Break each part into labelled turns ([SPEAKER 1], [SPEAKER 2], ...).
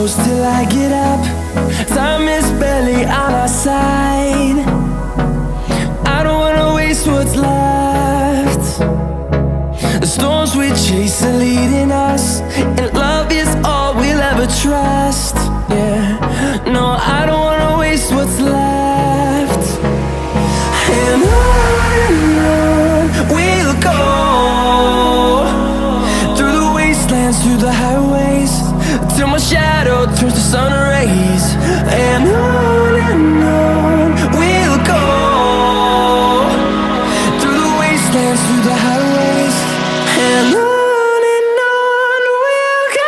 [SPEAKER 1] close till I get up. Time is barely on our side. I don't wanna waste what's left. The storms we chase are leading us, and love is all we'll ever trust. Yeah, no, I don't wanna waste what's left. And on we'll go, through the wastelands, through the highways, till my shadow turns to sun rays. And on we'll go, through the wastelands, through the highways, and on we'll go.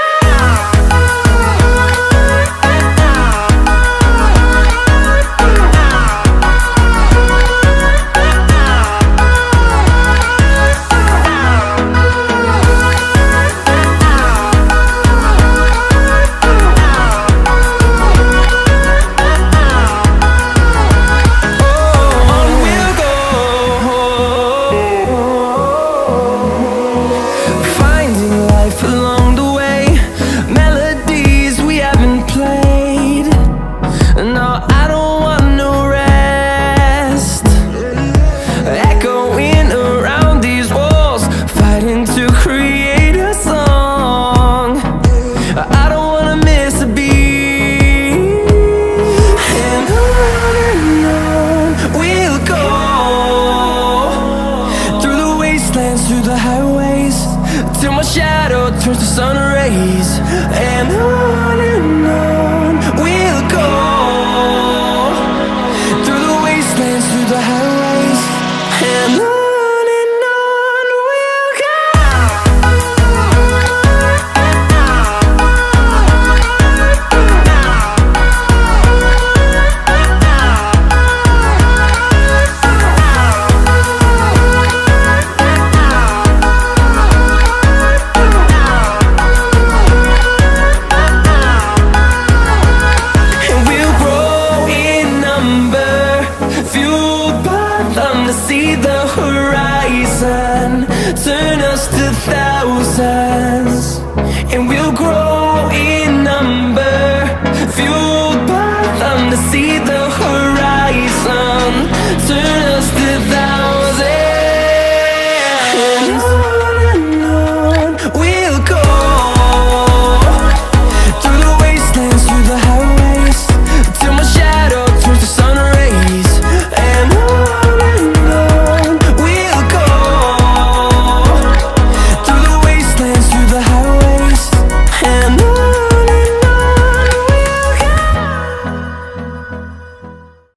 [SPEAKER 1] Through the highways, till my shadow turns to sun rays. And on we'll go, through the wastelands, through the highways, and on we'll go. See the horizon turn us to thousands, and we'll grow